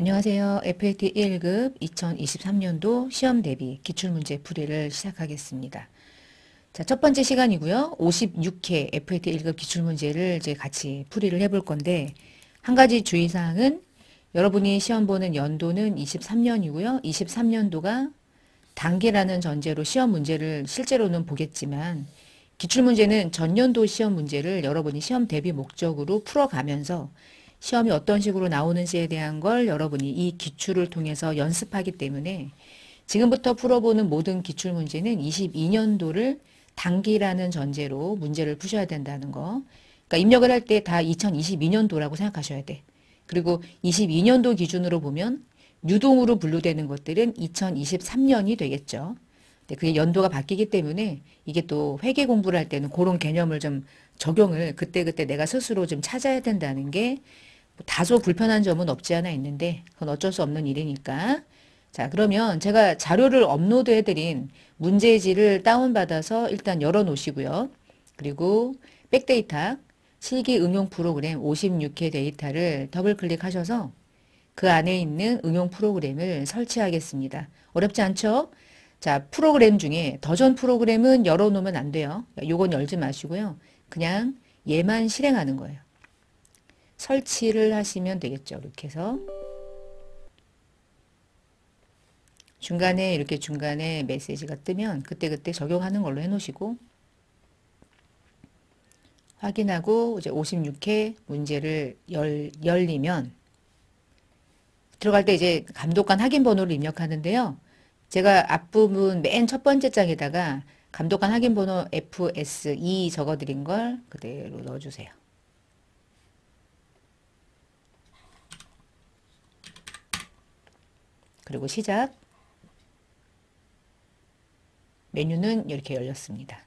안녕하세요. FAT 1급 2023년도 시험 대비 기출문제 풀이를 시작하겠습니다. 자, 첫 번째 시간이고요. 56회 FAT 1급 기출문제를 이제 같이 풀이를 해볼 건데, 한 가지 주의사항은 여러분이 시험 보는 연도는 23년이고요. 23년도가 단기라는 전제로 시험 문제를 실제로는 보겠지만, 기출문제는 전년도 시험 문제를 여러분이 시험 대비 목적으로 풀어가면서 시험이 어떤 식으로 나오는지에 대한 걸 여러분이 이 기출을 통해서 연습하기 때문에 지금부터 풀어보는 모든 기출문제는 22년도를 단기라는 전제로 문제를 푸셔야 된다는 거. 그러니까 입력을 할 때 다 2022년도라고 생각하셔야 돼. 그리고 22년도 기준으로 보면 유동으로 분류되는 것들은 2023년이 되겠죠. 근데 그게 연도가 바뀌기 때문에 이게 또 회계 공부를 할 때는 그런 개념을 좀 적용을 그때그때 내가 스스로 좀 찾아야 된다는 게 다소 불편한 점은 없지 않아 있는데 그건 어쩔 수 없는 일이니까. 자, 그러면 제가 자료를 업로드해드린 문제지를 다운받아서 일단 열어놓으시고요. 그리고 백데이터 실기 응용 프로그램 56회 데이터를 더블 클릭하셔서 그 안에 있는 응용 프로그램을 설치하겠습니다. 어렵지 않죠? 자, 프로그램 중에 더전 프로그램은 열어놓으면 안 돼요. 요건 열지 마시고요. 그냥 얘만 실행하는 거예요. 설치를 하시면 되겠죠. 이렇게 해서 중간에 이렇게 중간에 메시지가 뜨면 그때그때 적용하는 걸로 해놓으시고 확인하고 이제 56회 문제를 열리면 들어갈 때 이제 감독관 확인 번호를 입력하는데요. 제가 앞부분 맨 첫 번째 장에다가 감독관 확인 번호 FS2 적어드린 걸 그대로 넣어주세요. 그리고 시작. 메뉴는 이렇게 열렸습니다.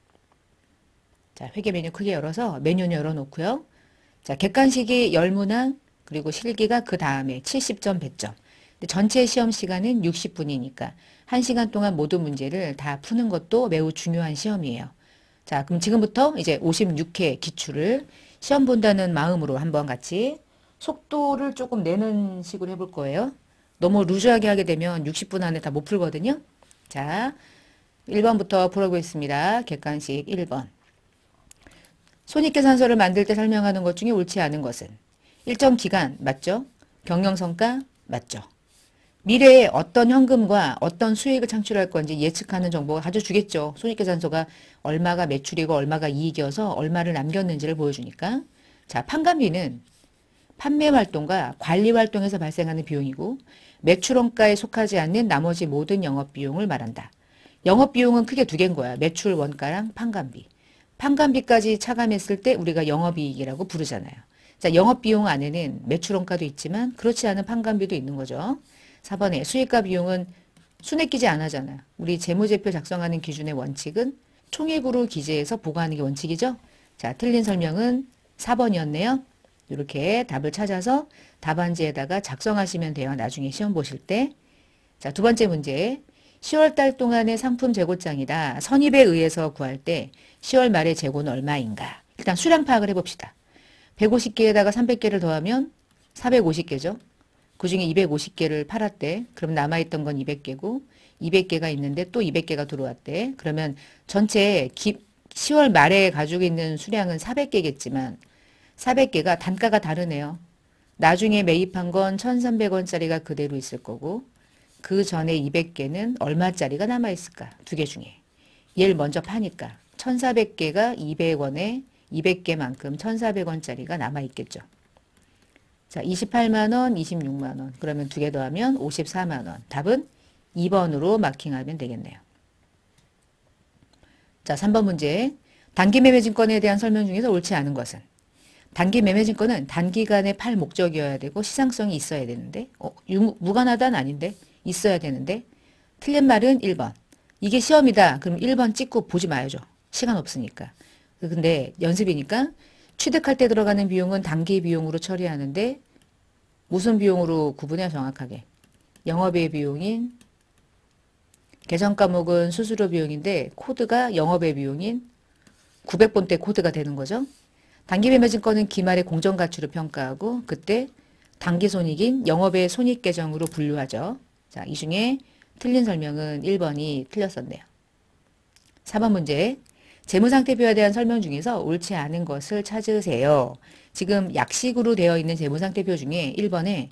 자, 회계 메뉴 크게 열어서 메뉴는 열어놓고요. 자, 객관식이 열문항 그리고 실기가 그 다음에 70점 100점. 근데 전체 시험 시간은 60분이니까 1시간 동안 모든 문제를 다 푸는 것도 매우 중요한 시험이에요. 자, 그럼 지금부터 이제 56회 기출을 시험 본다는 마음으로 한번 같이 속도를 조금 내는 식으로 해볼 거예요. 너무 루즈하게 하게 되면 60분 안에 다 못 풀거든요. 자, 1번부터 풀어보겠습니다. 객관식 1번. 손익계산서를 만들 때 설명하는 것 중에 옳지 않은 것은 일정 기간 맞죠? 경영성과 맞죠? 미래에 어떤 현금과 어떤 수익을 창출할 건지 예측하는 정보가 아주 주겠죠. 손익계산서가 얼마가 매출이고 얼마가 이익이어서 얼마를 남겼는지를 보여주니까. 자, 판관비는 판매 활동과 관리 활동에서 발생하는 비용이고 매출원가에 속하지 않는 나머지 모든 영업비용을 말한다. 영업비용은 크게 두 개인 거야. 매출 원가랑 판관비. 판관비까지 차감했을 때 우리가 영업이익이라고 부르잖아요. 자, 영업비용 안에는 매출원가도 있지만 그렇지 않은 판관비도 있는 거죠. 4번에 수익과 비용은 순회기재 안 하잖아요. 우리 재무제표 작성하는 기준의 원칙은 총액으로 기재해서 보고하는 게 원칙이죠. 자, 틀린 설명은 4번이었네요. 이렇게 답을 찾아서 답안지에다가 작성하시면 돼요. 나중에 시험 보실 때. 자, 두 번째 문제. 10월 달 동안의 상품 재고장이다. 선입에 의해서 구할 때 10월 말의 재고는 얼마인가? 일단 수량 파악을 해봅시다. 150개에다가 300개를 더하면 450개죠. 그 중에 250개를 팔았대. 그럼 남아있던 건 200개고 200개가 있는데 또 200개가 들어왔대. 그러면 전체 10월 말에 가지고 있는 수량은 400개겠지만 400개가 단가가 다르네요. 나중에 매입한 건 1,300원짜리가 그대로 있을 거고 그 전에 200개는 얼마짜리가 남아있을까? 두 개 중에. 얘를 먼저 파니까 1,400개가 200원에 200개만큼 1,400원짜리가 남아있겠죠. 자, 28만원, 26만원. 그러면 두 개 더하면 54만원. 답은 2번으로 마킹하면 되겠네요. 자, 3번 문제. 단기 매매증권에 대한 설명 중에서 옳지 않은 것은? 단기 매매증권은 단기간에 팔 목적이어야 되고 시장성이 있어야 되는데 무관하다는 아닌데 있어야 되는데 틀린 말은 1번. 이게 시험이다. 그럼 1번 찍고 보지 마야죠. 시간 없으니까. 근데 연습이니까 취득할 때 들어가는 비용은 단기 비용으로 처리하는데 무슨 비용으로 구분해요 정확하게? 영업의 비용인 계정 과목은 수수료 비용인데 코드가 영업의 비용인 900번대 코드가 되는 거죠. 단기 매매증권은 기말에 공정가치로 평가하고 그때 당기손익인 영업외 손익계정으로 분류하죠. 자, 이 중에 틀린 설명은 1번이 틀렸었네요. 4번 문제. 재무상태표에 대한 설명 중에서 옳지 않은 것을 찾으세요. 지금 약식으로 되어 있는 재무상태표 중에 1번에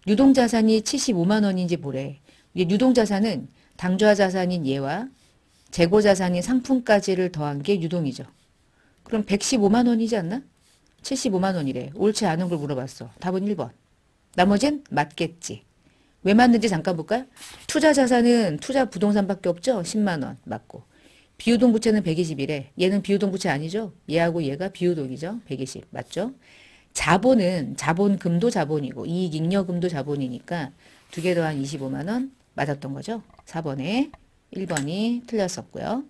유동자산이 75만 원인지 보래. 유동자산은 당좌 자산인 얘와 재고자산인 상품까지를 더한 게 유동이죠. 그럼 115만 원이지 않나? 75만 원이래. 옳지 않은 걸 물어봤어. 답은 1번. 나머진 맞겠지. 왜 맞는지 잠깐 볼까요? 투자 자산은 투자 부동산밖에 없죠? 10만 원 맞고. 비유동 부채는 120이래. 얘는 비유동 부채 아니죠? 얘하고 얘가 비유동이죠? 120 맞죠? 자본은 자본금도 자본이고 이익잉여금도 자본이니까 두 개 더한 25만 원 맞았던 거죠? 4번에 1번이 틀렸었고요.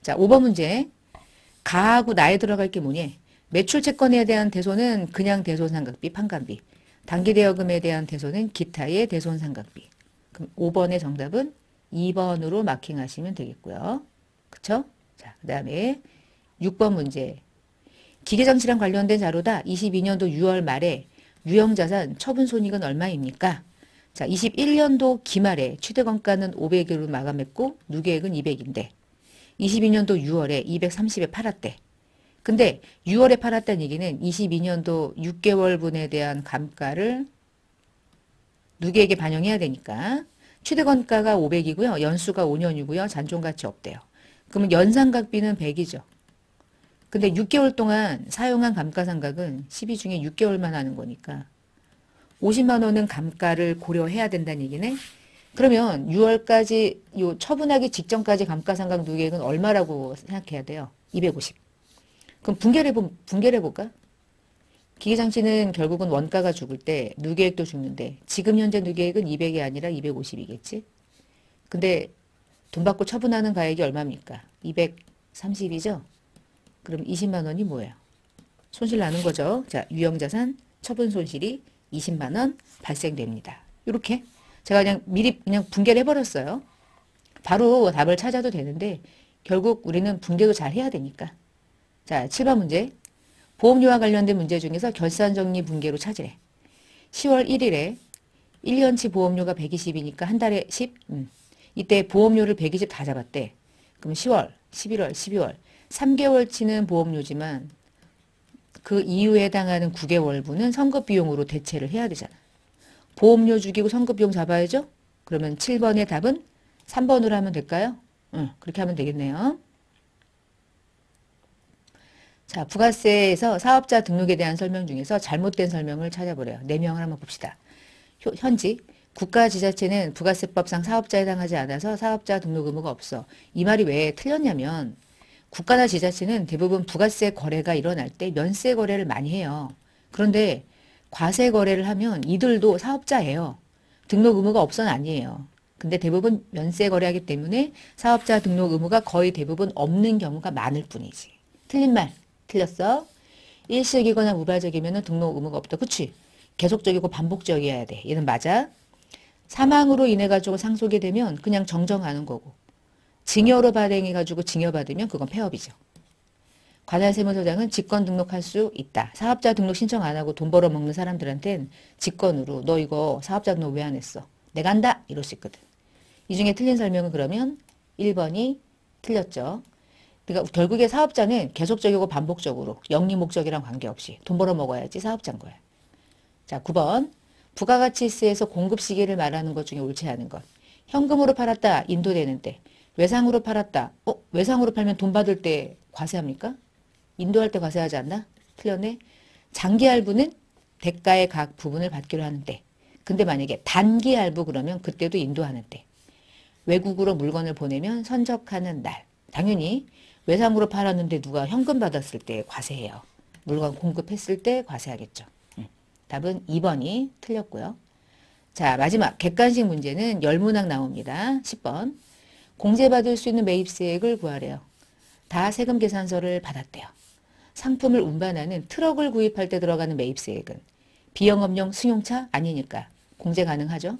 자, 5번 문제. 가하고 나에 들어갈 게 뭐니? 매출 채권에 대한 대손은 그냥 대손상각비, 판관비. 단기대여금에 대한 대손은 기타의 대손상각비. 그럼 5번의 정답은 2번으로 마킹하시면 되겠고요. 그쵸? 자, 그 다음에 6번 문제. 기계장치랑 관련된 자료다. 22년도 6월 말에 유형자산 처분손익은 얼마입니까? 자, 21년도 기말에 최대건가는 500으로 마감했고 누계액은 200인데 22년도 6월에 230에 팔았대. 근데 6월에 팔았다는 얘기는 22년도 6개월분에 대한 감가를 누계액에 반영해야 되니까 최대건가가 500이고요. 연수가 5년이고요. 잔존가치 없대요. 그러면 연상각비는 100이죠. 근데 6개월 동안 사용한 감가상각은 12 중에 6개월만 하는 거니까 50만 원은 감가를 고려해야 된다는 얘기네. 그러면 6월까지 요 처분하기 직전까지 감가상각 누계액은 얼마라고 생각해야 돼요? 250. 그럼 분개를 해볼까? 기계장치는 결국은 원가가 죽을 때 누계액도 죽는데 지금 현재 누계액은 200이 아니라 250이겠지? 근데 돈 받고 처분하는 가액이 얼마입니까? 230이죠? 그럼 20만 원이 뭐예요? 손실 나는 거죠. 자, 유형자산 처분 손실이 20만 원 발생됩니다. 이렇게 제가 그냥 미리 그냥 분개를 해버렸어요. 바로 답을 찾아도 되는데 결국 우리는 분개도 잘 해야 되니까. 자, 7번 문제. 보험료와 관련된 문제 중에서 결산정리 분개로 찾으래. 10월 1일에 1년치 보험료가 120이니까 한 달에 10? 이때 보험료를 120 다 잡았대. 그럼 10월, 11월, 12월 3개월치는 보험료지만 그 이후에 해당하는 9개월분은 선급비용으로 대체를 해야 되잖아. 보험료 죽이고 선급비용 잡아야죠? 그러면 7번의 답은 3번으로 하면 될까요? 그렇게 하면 되겠네요. 자, 부가세에서 사업자 등록에 대한 설명 중에서 잘못된 설명을 찾아보래요. 4명을 한번 봅시다. 현직 국가지자체는 부가세법상 사업자에 해당하지 않아서 사업자 등록 의무가 없어. 이 말이 왜 틀렸냐면 국가나 지자체는 대부분 부가세 거래가 일어날 때 면세 거래를 많이 해요. 그런데 과세 거래를 하면 이들도 사업자예요. 등록 의무가 없어는 아니에요. 근데 대부분 면세 거래하기 때문에 사업자 등록 의무가 거의 대부분 없는 경우가 많을 뿐이지. 틀린 말. 틀렸어. 일시적이거나 무발적이면 등록 의무가 없다. 그치? 계속적이고 반복적이어야 돼. 얘는 맞아. 사망으로 인해 가지고 상속이 되면 그냥 정정하는 거고. 증여로 발행해 가지고 증여받으면 그건 폐업이죠. 관할세무서장은 직권 등록할 수 있다. 사업자 등록 신청 안 하고 돈 벌어먹는 사람들한테는 직권으로 너 이거 사업자 등록 왜 안 했어? 내가 한다. 이럴 수 있거든. 이 중에 틀린 설명은 그러면 1번이 틀렸죠. 그러니까 결국에 사업자는 계속적이고 반복적으로 영리 목적이랑 관계없이 돈 벌어먹어야지 사업자인 거야. 자, 9번. 부가가치세에서 공급 시기를 말하는 것 중에 옳지 않은 것. 현금으로 팔았다. 인도되는데. 외상으로 팔았다. 외상으로 팔면 돈 받을 때 과세합니까? 인도할 때 과세하지 않나? 틀렸네. 장기할부는 대가의 각 부분을 받기로 하는데. 근데 만약에 단기할부 그러면 그때도 인도하는데. 외국으로 물건을 보내면 선적하는 날. 당연히 외상으로 팔았는데 누가 현금 받았을 때 과세해요. 물건 공급했을 때 과세하겠죠. 답은 2번이 틀렸고요. 자, 마지막 객관식 문제는 열문항 나옵니다. 10번. 공제받을 수 있는 매입세액을 구하래요. 다 세금 계산서를 받았대요. 상품을 운반하는 트럭을 구입할 때 들어가는 매입세액은 비영업용 승용차 아니니까 공제 가능하죠.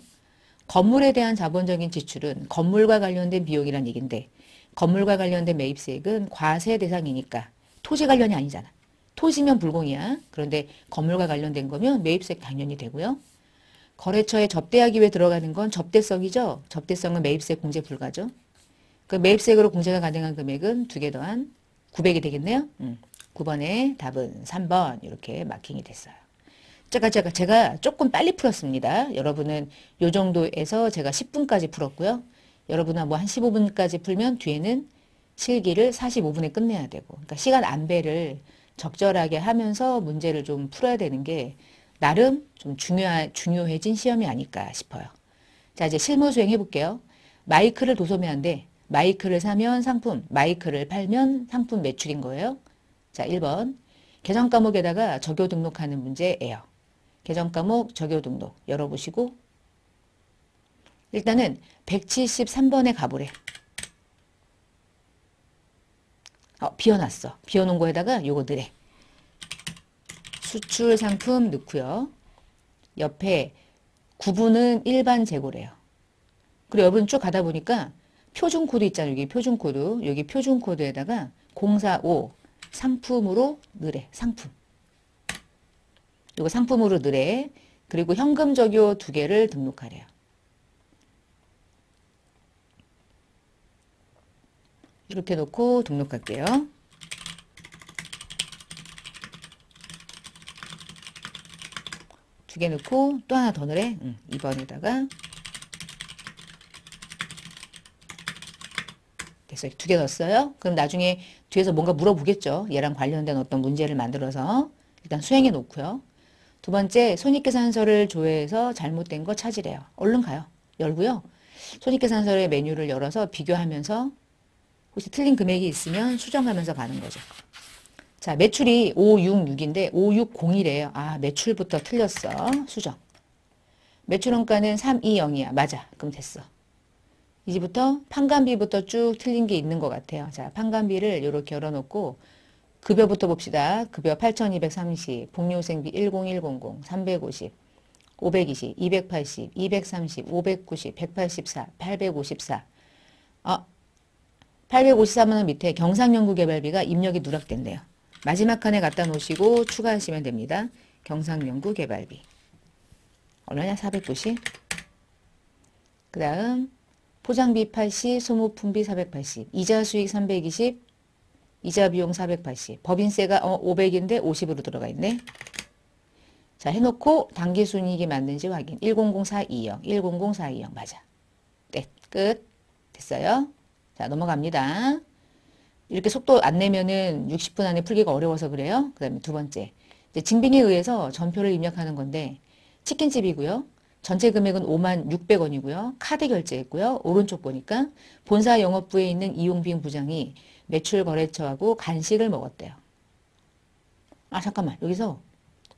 건물에 대한 자본적인 지출은 건물과 관련된 비용이란 얘기인데 건물과 관련된 매입세액은 과세 대상이니까 토지 관련이 아니잖아. 토지면 불공이야. 그런데 건물과 관련된 거면 매입세 당연히 되고요. 거래처에 접대하기 위해 들어가는 건 접대성이죠. 접대성은 매입세 공제 불가죠. 그 매입세액으로 공제가 가능한 금액은 2개 더한 900이 되겠네요. 9번의 답은 3번 이렇게 마킹이 됐어요. 제가 조금 빨리 풀었습니다. 여러분은 요 정도에서 제가 10분까지 풀었고요. 여러분은 뭐 한 15분까지 풀면 뒤에는 실기를 45분에 끝내야 되고, 그러니까 시간 안배를 적절하게 하면서 문제를 좀 풀어야 되는 게 나름 좀 중요해진 시험이 아닐까 싶어요. 자, 이제 실무 수행 해볼게요. 마이크를 도소매한데 마이크를 사면 상품, 마이크를 팔면 상품 매출인 거예요. 자, 1번. 계정 과목에다가 적요 등록하는 문제예요. 계정 과목 적요 등록 열어보시고 일단은 173번에 가보래. 비워놨어. 비워놓은 거에다가 요거 넣으래. 수출 상품 넣고요. 옆에 구분은 일반 재고래요. 그리고 여러분 쭉 가다 보니까 표준 코드 있잖아요. 여기 표준 코드. 여기 표준 코드에다가 045 상품으로 넣으래. 상품. 이거 상품으로 넣으래. 그리고 현금 적요 2개를 등록하래요. 이렇게 놓고 등록할게요. 2개 넣고 또 하나 더 넣으래. 2번에다가 됐어요. 2개 넣었어요. 그럼 나중에 뒤에서 뭔가 물어보겠죠. 얘랑 관련된 어떤 문제를 만들어서 일단 수행해 놓고요. 2번째 손익계산서를 조회해서 잘못된 거 찾으래요. 얼른 가요. 열고요. 손익계산서의 메뉴를 열어서 비교하면서 혹시 틀린 금액이 있으면 수정하면서 가는 거죠. 자, 매출이 566인데 5601이에요. 아, 매출부터 틀렸어. 수정. 매출원가는 320이야. 맞아. 그럼 됐어. 이제부터 판관비부터 쭉 틀린 게 있는 것 같아요. 자, 판관비를 이렇게 열어놓고 급여부터 봅시다. 급여 8,230, 복리후생비 10100, 350, 520, 280, 230, 590, 184, 854. 854만원 밑에 경상연구개발비가 입력이 누락된대요. 마지막 칸에 갖다 놓으시고 추가하시면 됩니다. 경상연구개발비. 얼마냐? 490. 그 다음 포장비 80, 소모품비 480, 이자수익 320, 이자비용 480, 법인세가 500인데 50으로 들어가 있네. 자, 해놓고 당기순이익이 맞는지 확인. 100420, 100420 맞아. 네, 끝. 됐어요. 자, 넘어갑니다. 이렇게 속도 안 내면은 60분 안에 풀기가 어려워서 그래요. 그 다음에 2번째. 이제 징빙에 의해서 전표를 입력하는 건데, 치킨집이고요. 전체 금액은 56,600원이고요. 카드 결제했고요. 오른쪽 보니까 본사 영업부에 있는 이용빈 부장이 매출 거래처하고 간식을 먹었대요. 아, 잠깐만. 여기서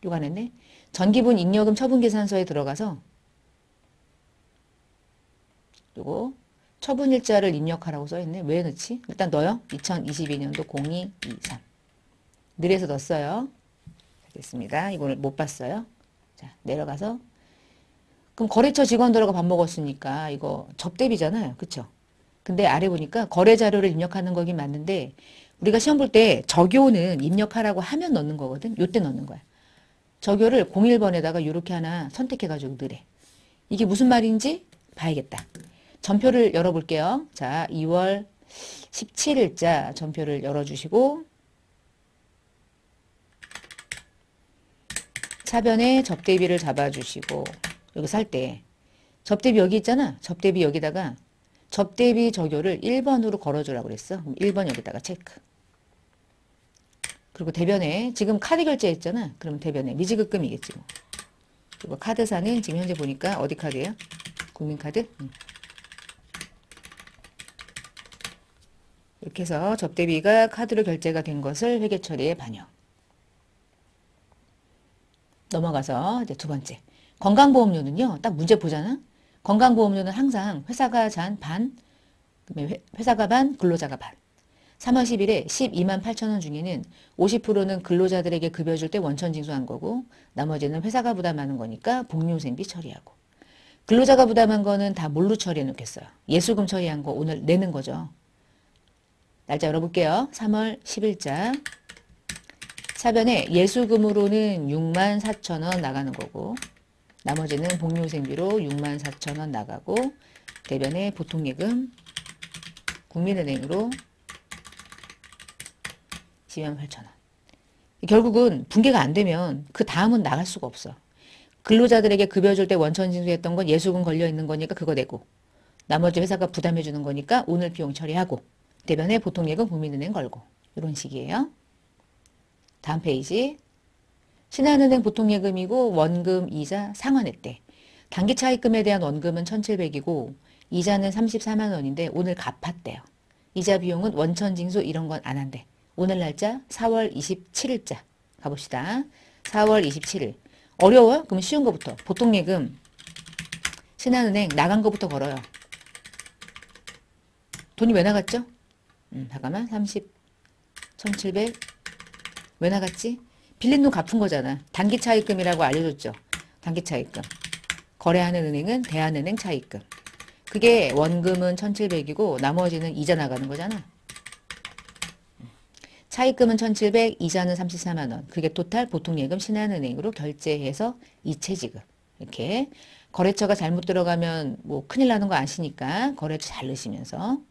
요거 안 했네. 전기분 잉여금 처분계산서에 들어가서 요거 처분일자를 입력하라고 써있네. 왜 넣지? 일단 넣어요. 2022년도 0223. 늘에서 넣었어요. 됐습니다. 이거를 못 봤어요. 자, 내려가서. 그럼 거래처 직원들하고 밥 먹었으니까 이거 접대비잖아요. 그쵸? 근데 아래 보니까 거래 자료를 입력하는 거긴 맞는데 우리가 시험 볼 때 적요는 입력하라고 하면 넣는 거거든. 요때 넣는 거야. 적요를 01번에다가 이렇게 하나 선택해가지고 넣으래. 이게 무슨 말인지 봐야겠다. 전표를 열어볼게요. 자, 2월 17일자 전표를 열어주시고 차변에 접대비를 잡아주시고 여기 살 때 접대비 여기 있잖아. 접대비 여기다가 접대비 적요를 1번으로 걸어주라고 그랬어. 1번 여기다가 체크. 그리고 대변에 지금 카드 결제했잖아. 그럼 대변에 미지급금이겠지 뭐. 그리고 카드사는 지금 현재 보니까 어디 카드예요? 국민카드? 이렇게 해서 접대비가 카드로 결제가 된 것을 회계처리에 반영. 넘어가서 이제 2번째. 건강보험료는요. 딱 문제 보잖아. 건강보험료는 항상 회사가 반, 회사가 반, 근로자가 반. 3월 10일에 12만 8천 원 중에는 50%는 근로자들에게 급여 줄 때 원천 징수한 거고 나머지는 회사가 부담하는 거니까 복리후생비 처리하고. 근로자가 부담한 거는 다 뭘로 처리해 놓겠어요. 예수금 처리한 거 오늘 내는 거죠. 날짜 열어볼게요. 3월 10일자 차변에 예수금으로는 64,000원 나가는 거고 나머지는 복리후생비로 64,000원 나가고 대변에 보통예금 국민은행으로 128,000원. 결국은 분계가 안 되면 그 다음은 나갈 수가 없어. 근로자들에게 급여 줄 때 원천 징수했던 건 예수금 걸려 있는 거니까 그거 내고 나머지 회사가 부담해 주는 거니까 오늘 비용 처리하고 대변에 보통예금 국민은행 걸고 이런 식이에요. 다음 페이지. 신한은행 보통예금이고 원금 이자 상환했대. 단기차입금에 대한 원금은 1,700이고 이자는 34만 원인데 오늘 갚았대요. 이자 비용은 원천 징수 이런 건 안 한대. 오늘 날짜 4월 27일자 가봅시다. 4월 27일. 어려워요? 그럼 쉬운 거부터. 보통예금 신한은행 나간 거부터 걸어요. 돈이 왜 나갔죠? 잠깐만 1,700 왜 나갔지? 빌린 돈 갚은 거잖아. 단기차입금이라고 알려줬죠. 단기차입금. 거래하는 은행은 대한은행 차입금. 그게 원금은 1,700이고 나머지는 이자 나가는 거잖아. 차입금은 1,700, 이자는 34만 원. 그게 토탈 보통예금 신한은행으로 결제해서 이체지급. 이렇게 거래처가 잘못 들어가면 뭐 큰일 나는 거 아시니까 거래처 잘 넣으시면서.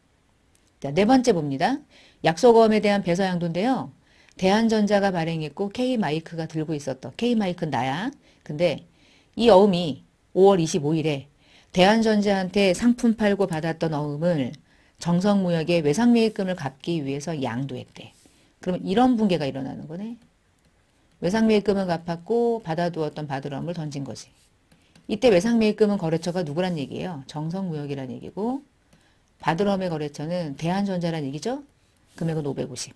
자, 네 번째 봅니다. 약속어음에 대한 배서양도인데요. 대한전자가 발행했고 K마이크가 들고 있었던 K마이크는 나야. 근데 이 어음이 5월 25일에 대한전자한테 상품 팔고 받았던 어음을 정성무역의 외상매입금을 갚기 위해서 양도했대. 그러면 이런 붕괴가 일어나는 거네. 외상매입금은 갚았고 받아두었던 받으러움을 던진 거지. 이때 외상매입금은 거래처가 누구란 얘기예요? 정성무역이란 얘기고 받으러움의 거래처는 대한전자란 얘기죠? 금액은 550.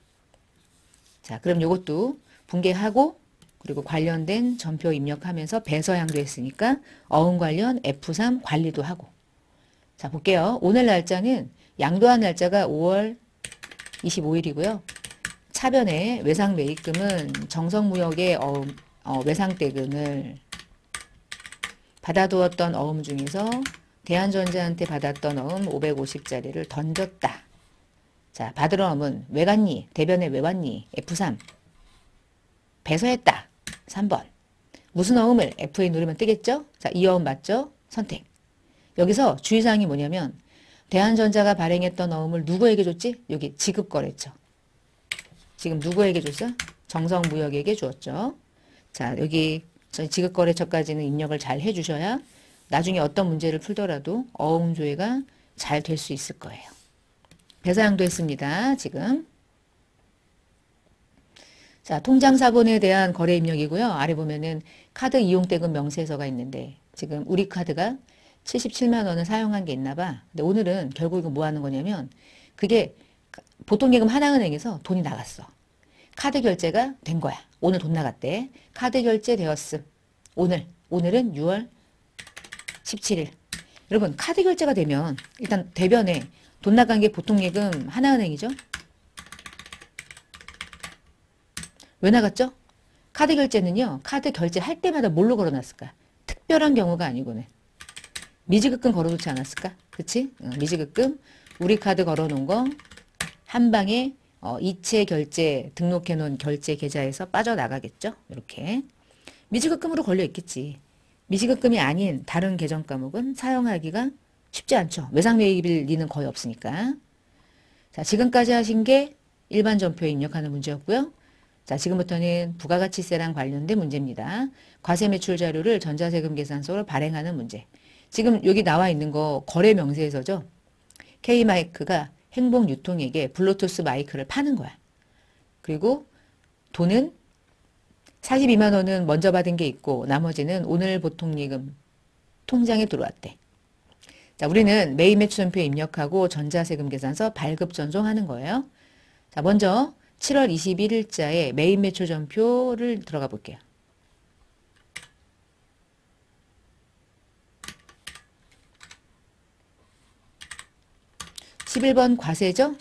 자, 그럼 요것도 붕괴하고 그리고 관련된 전표 입력하면서 배서양도 했으니까 어음 관련 F3 관리도 하고. 자, 볼게요. 오늘 날짜는 양도한 날짜가 5월 25일이고요. 차변에 외상매입금은 정성무역의 외상대금을 받아두었던 어음 중에서 대한전자한테 받았던 어음 550짜리를 던졌다. 자, 받으러 어음은 왜 갔니? 대변에 왜 왔니? F3. 배서했다. 3번. 무슨 어음을 F2 누르면 뜨겠죠? 자, 이 어음 맞죠? 선택. 여기서 주의사항이 뭐냐면 대한전자가 발행했던 어음을 누구에게 줬지? 여기 지급거래처. 지금 누구에게 줬어? 정성무역에게 주었죠. 자, 여기 지급거래처까지는 입력을 잘 해주셔야 나중에 어떤 문제를 풀더라도 어음 조회가 잘 될 수 있을 거예요. 배서양도 했습니다. 지금. 자, 통장사본에 대한 거래 입력이고요. 아래 보면은 카드 이용대금 명세서가 있는데 지금 우리 카드가 77만 원을 사용한 게 있나 봐. 근데 오늘은 결국 이거 뭐 하는 거냐면 그게 보통예금 하나은행에서 돈이 나갔어. 카드 결제가 된 거야. 오늘 돈 나갔대. 카드 결제 되었음. 오늘은 6월 17일. 여러분 카드 결제가 되면 일단 대변에 돈 나간 게 보통예금 하나은행이죠. 왜 나갔죠? 카드 결제는요. 카드 결제할 때마다 뭘로 걸어놨을까? 특별한 경우가 아니고는 미지급금 걸어놓지 않았을까? 그치? 미지급금 우리 카드 걸어놓은 거 한 방에 이체 결제 등록해 놓은 결제 계좌에서 빠져나가겠죠? 이렇게 미지급금으로 걸려 있겠지. 미지급금이 아닌 다른 계정 과목은 사용하기가 쉽지 않죠. 외상매입일 리는 거의 없으니까. 자, 지금까지 하신 게 일반 전표에 입력하는 문제였고요. 자, 지금부터는 부가가치세랑 관련된 문제입니다. 과세매출 자료를 전자세금 계산서로 발행하는 문제. 지금 여기 나와 있는 거 거래 명세서죠. K마이크가 행복유통에게 블루투스 마이크를 파는 거야. 그리고 돈은 42만 원은 먼저 받은 게 있고 나머지는 오늘 보통예금 통장에 들어왔대. 자, 우리는 매입매출전표에 입력하고 전자세금 계산서 발급 전송하는 거예요. 자, 먼저 7월 21일자에 매입매출전표를 들어가 볼게요. 11번 과세죠?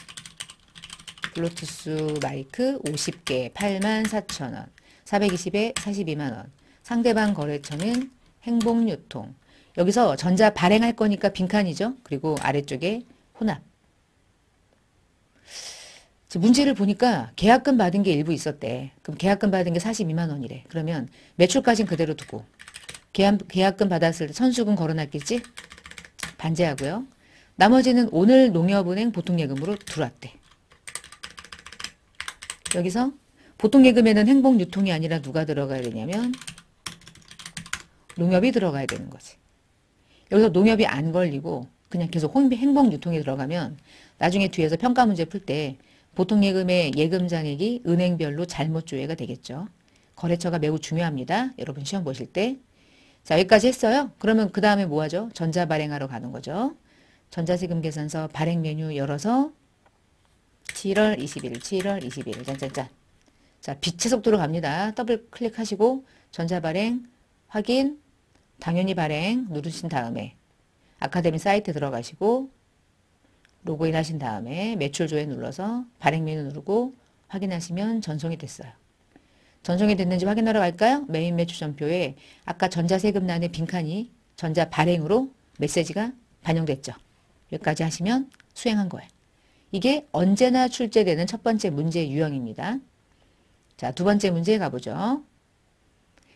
블루투스 마이크 50개 84,000원 420에 42만원 상대방 거래처는 행복유통 여기서 전자 발행할 거니까 빈칸이죠. 그리고 아래쪽에 혼합 문제를 보니까 계약금 받은 게 일부 있었대. 그럼 계약금 받은 게 42만 원이래. 그러면 매출까지는 그대로 두고 계약금 받았을 때 선수금 걸어놨겠지? 반제하고요. 나머지는 오늘 농협은행 보통예금으로 들어왔대. 여기서 보통예금에는 행복유통이 아니라 누가 들어가야 되냐면 농협이 들어가야 되는 거지. 여기서 농협이 안 걸리고 그냥 계속 행복유통이 들어가면 나중에 뒤에서 평가 문제 풀 때 보통예금의 예금 잔액이 은행별로 잘못 조회가 되겠죠. 거래처가 매우 중요합니다. 여러분 시험 보실 때. 자, 여기까지 했어요. 그러면 그 다음에 뭐 하죠? 전자발행하러 가는 거죠. 전자세금 계산서 발행 메뉴 열어서 7월 20일, 7월 20일, 짠짠짠. 자, 빛의 속도로 갑니다. 더블 클릭하시고 전자발행, 확인, 당연히 발행 누르신 다음에 아카데미 사이트 들어가시고 로그인 하신 다음에 매출 조회 눌러서 발행 메뉴 누르고 확인하시면 전송이 됐어요. 전송이 됐는지 확인하러 갈까요? 메인 매출 전표에 아까 전자세금란에 빈칸이 전자 발행으로 메시지가 반영됐죠. 여기까지 하시면 수행한 거예요. 이게 언제나 출제되는 첫 번째 문제 유형입니다. 자, 두 번째 문제 가보죠.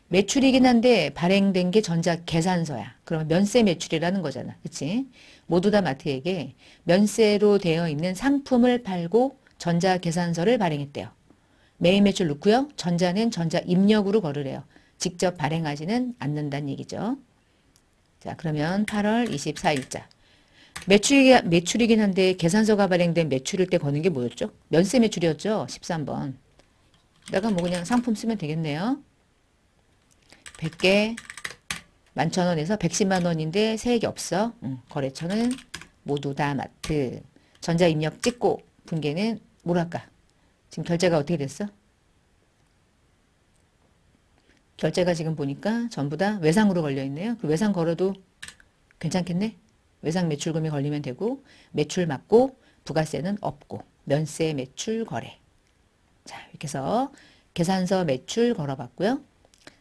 매출이긴 한데 발행된 게 전자 계산서야. 그러면 면세 매출이라는 거잖아. 그치? 모두 다 마트에게 면세로 되어 있는 상품을 팔고 전자 계산서를 발행했대요. 메인 매출 넣고요. 전자는 전자 입력으로 걸으래요. 직접 발행하지는 않는다는 얘기죠. 자, 그러면 8월 24일자. 매출이긴 한데 계산서가 발행된 매출일 때 거는 게 뭐였죠? 면세 매출이었죠? 13번. 내가 뭐 그냥 상품 쓰면 되겠네요. 100개 11,000원에서 110만 원인데 세액이 없어. 거래처는 모두 다 마트. 전자 입력 찍고 분계는 뭐랄까? 지금 결제가 어떻게 됐어? 결제가 지금 보니까 전부 다 외상으로 걸려있네요. 그 외상 걸어도 괜찮겠네? 외상 매출금이 걸리면 되고 매출 맞고 부가세는 없고 면세 매출 거래. 자, 이렇게 해서 계산서 매출 걸어봤고요.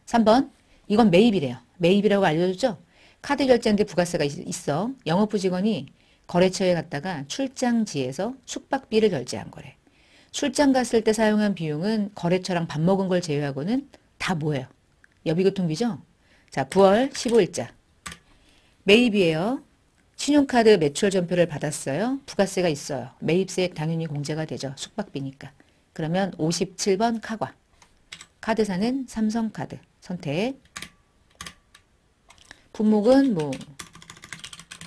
3번 이건 매입이래요. 매입이라고 알려줬죠? 카드 결제인데 부가세가 있어. 영업부 직원이 거래처에 갔다가 출장지에서 숙박비를 결제한 거래. 출장 갔을 때 사용한 비용은 거래처랑 밥 먹은 걸 제외하고는 다 뭐예요? 여비교통비죠? 자, 9월 15일자. 매입이에요. 신용카드 매출 전표를 받았어요. 부가세가 있어요. 매입세액 당연히 공제가 되죠. 숙박비니까. 그러면 57번 카과. 카드사는 삼성카드 선택. 품목은 뭐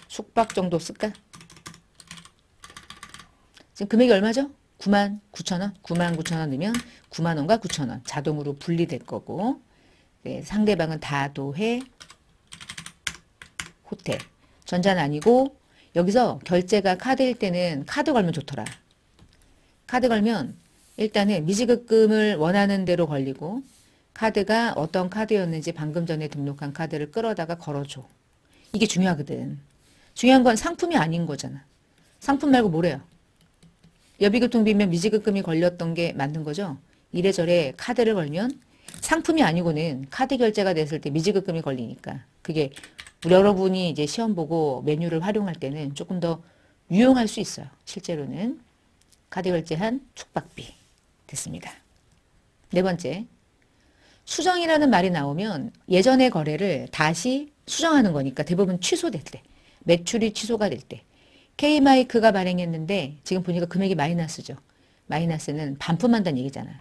숙박 정도 쓸까? 지금 금액이 얼마죠? 99,000원. 99,000원 넣으면 90,000원과 9,000원 자동으로 분리될 거고 네, 상대방은 다도해 호텔. 전자는 아니고 여기서 결제가 카드일 때는 카드 걸면 좋더라. 카드 걸면 일단은 미지급금을 원하는 대로 걸리고 카드가 어떤 카드였는지 방금 전에 등록한 카드를 끌어다가 걸어줘. 이게 중요하거든. 중요한 건 상품이 아닌 거잖아. 상품 말고 뭐래요? 여비교통비면 미지급금이 걸렸던 게 맞는 거죠. 이래저래 카드를 걸면 상품이 아니고는 카드 결제가 됐을 때 미지급금이 걸리니까 그게 여러분이 이제 시험 보고 메뉴를 활용할 때는 조금 더 유용할 수 있어요. 실제로는 카드 결제한 숙박비 됐습니다. 네 번째, 수정이라는 말이 나오면 예전의 거래를 다시 수정하는 거니까 대부분 취소될 때, 매출이 취소가 될 때, K마이크가 발행했는데 지금 보니까 금액이 마이너스죠. 마이너스는 반품한다는 얘기잖아.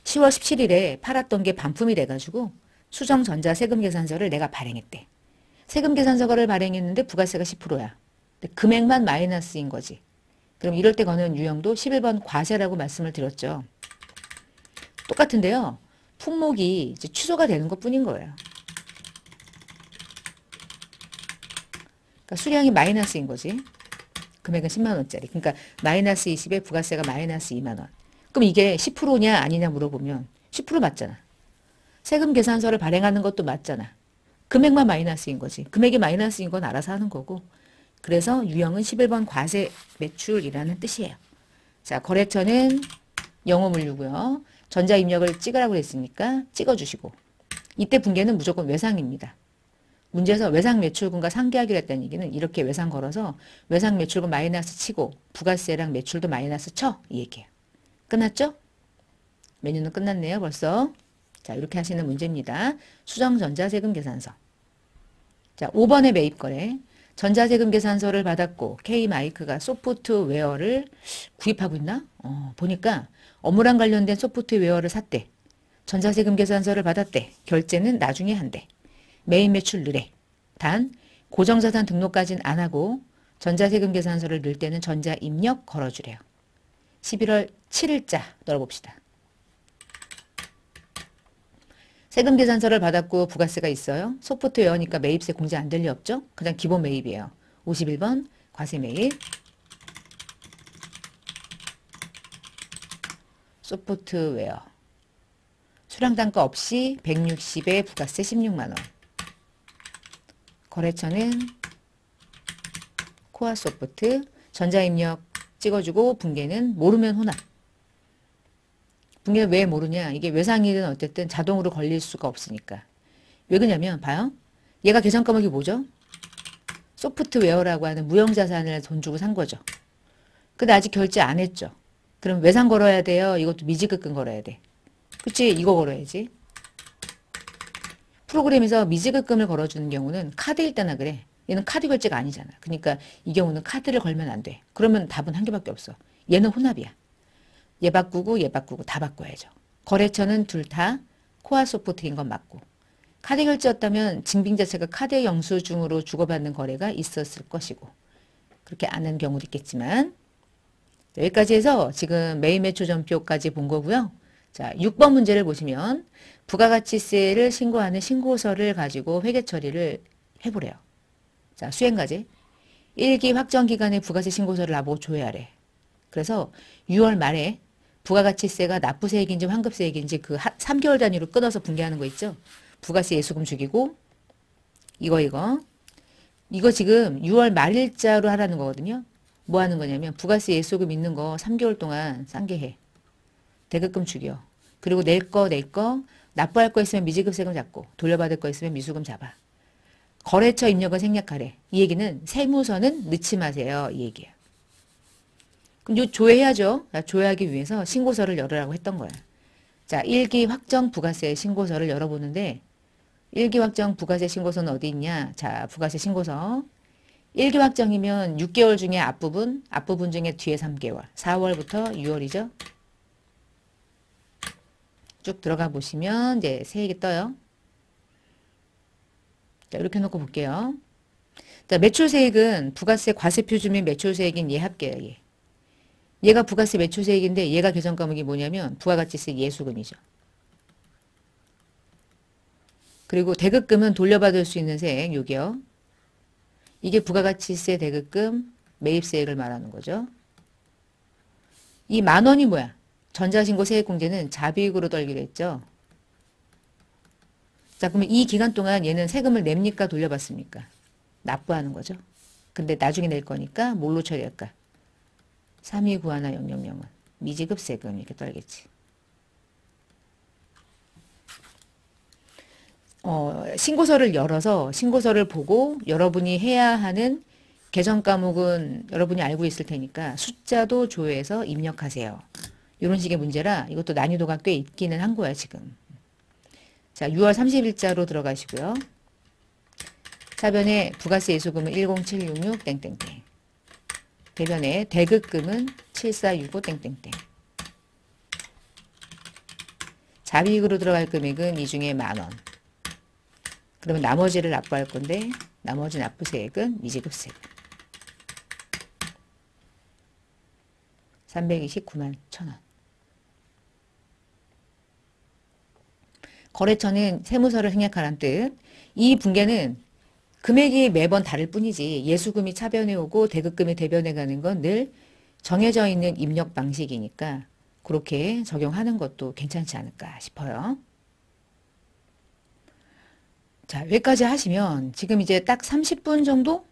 10월 17일에 팔았던 게 반품이 돼가지고 수정 전자 세금 계산서를 내가 발행했대. 세금 계산서를 발행했는데 부가세가 10%야. 금액만 마이너스인 거지. 그럼 이럴 때 거는 유형도 11번 과세라고 말씀을 드렸죠. 똑같은데요. 품목이 이제 취소가 되는 것 뿐인 거예요. 그러니까 수량이 마이너스인 거지. 금액은 10만 원짜리. 그러니까 마이너스 20에 부가세가 마이너스 2만 원. 그럼 이게 10%냐 아니냐 물어보면 10% 맞잖아. 세금 계산서를 발행하는 것도 맞잖아. 금액만 마이너스인 거지. 금액이 마이너스인 건 알아서 하는 거고. 그래서 유형은 11번 과세 매출이라는 뜻이에요. 자, 거래처는 영어 물류고요. 전자 입력을 찍으라고 했으니까 찍어주시고. 이때 분계는 무조건 외상입니다. 문제에서 외상 매출금과 상계하기로 했다는 얘기는 이렇게 외상 걸어서 외상 매출금 마이너스 치고 부가세랑 매출도 마이너스 쳐 이 얘기예요. 끝났죠? 메뉴는 끝났네요, 벌써. 자, 이렇게 하시는 문제입니다. 수정전자세금 계산서. 자, 5번의 매입거래. 전자세금 계산서를 받았고 K마이크가 소프트웨어를 구입하고 있나? 보니까 업무랑 관련된 소프트웨어를 샀대. 전자세금 계산서를 받았대. 결제는 나중에 한대. 매입 매출 넣으래. 단 고정자산 등록까지는 안 하고 전자세금 계산서를 넣을 때는 전자입력 걸어주래요. 11월 7일자 넣어봅시다. 세금 계산서를 받았고 부가세가 있어요. 소프트웨어니까 매입세 공제 안 될 리 없죠? 그냥 기본 매입이에요. 51번 과세 매입. 소프트웨어. 수량단가 없이 160에 부가세 16만원. 거래처는 코아소프트. 전자입력 찍어주고 분계는 모르면 혼합. 분계는 왜 모르냐? 이게 외상이든 어쨌든 자동으로 걸릴 수가 없으니까. 왜 그러냐면 봐요. 얘가 계산 과목이 뭐죠? 소프트웨어라고 하는 무형자산을 돈 주고 산 거죠. 근데 아직 결제 안 했죠. 그럼 외상 걸어야 돼요? 이것도 미지급금 걸어야 돼. 그치? 이거 걸어야지. 프로그램에서 미지급금을 걸어주는 경우는 카드일 때나 그래. 얘는 카드 결제가 아니잖아. 그러니까 이 경우는 카드를 걸면 안 돼. 그러면 답은 한 개밖에 없어. 얘는 혼합이야. 얘 바꾸고 얘 바꾸고 다 바꿔야죠. 거래처는 둘 다 코아소프트인 건 맞고. 카드 결제였다면 증빙 자체가 카드 영수증으로 주고받는 거래가 있었을 것이고. 그렇게 안 하는 경우도 있겠지만 여기까지 해서 지금 매입매출 전표까지 본 거고요. 자, 6번 문제를 보시면 부가가치세를 신고하는 신고서를 가지고 회계 처리를 해보래요. 자, 수행과제. 1기 확정기간에 부가세 신고서를 나보고 조회하래. 그래서 6월 말에 부가가치세가 납부세액인지 환급세액인지 그 3개월 단위로 끊어서 분개하는 거 있죠. 부가세 예수금 죽이고 이거 지금 6월 말일자로 하라는 거거든요. 뭐 하는 거냐면 부가세 예수금 있는 거 3개월 동안 싼게 해. 대급금 죽여. 그리고 낼 거 납부할 거 있으면 미지급세금 잡고 돌려받을 거 있으면 미수금 잡아. 거래처 입력을 생략하래. 이 얘기는 세무서는 넣지 마세요. 이 얘기야. 그럼 요 조회해야죠. 조회하기 위해서 신고서를 열으라고 했던 거야. 자, 1기 확정 부가세 신고서를 열어보는데 1기 확정 부가세 신고서는 어디 있냐? 자, 부가세 신고서. 1기 확정이면 6개월 중에 앞부분 중에 뒤에 3개월. 4월부터 6월이죠. 쭉 들어가 보시면 이제 세액이 떠요. 자, 이렇게 놓고 볼게요. 자, 매출세액은 부가세 과세표준 및 매출세액인 얘 합계예요. 얘. 얘가 부가세 매출세액인데 얘가 계산 과목이 뭐냐면 부가가치세 예수금이죠. 그리고 대급금은 돌려받을 수 있는 세액 요게요. 이게 부가가치세 대급금 매입세액을 말하는 거죠. 이 10,000원이 뭐야? 전자신고 세액공제는 자비익으로 떨기로 했죠. 자, 그러면 이 기간 동안 얘는 세금을 냅니까 돌려받습니까? 납부하는 거죠. 근데 나중에 낼 거니까 뭘로 처리할까? 3291 000은 미지급 세금 이렇게 떨겠지. 신고서를 열어서 신고서를 보고 여러분이 해야 하는 계정 과목은 여러분이 알고 있을 테니까 숫자도 조회해서 입력하세요. 이런 식의 문제라 이것도 난이도가 꽤 있기는 한 거야 지금. 자, 6월 30일자로 들어가시고요. 사변에 부가세 예수금은 10766 땡땡땡. 대변에 대급금은 7465 땡땡땡. 자비익으로 들어갈 금액은 이 중에 10,000원. 그러면 나머지를 납부할 건데 나머지 납부세액은 미지급세금. 329만 1,000원. 거래처는 세무서를 생략하라는 뜻. 이 분계는 금액이 매번 다를 뿐이지 예수금이 차변에 오고 대급금이 대변에 가는 건 늘 정해져 있는 입력 방식이니까 그렇게 적용하는 것도 괜찮지 않을까 싶어요. 자, 여기까지 하시면 지금 이제 딱 30분 정도?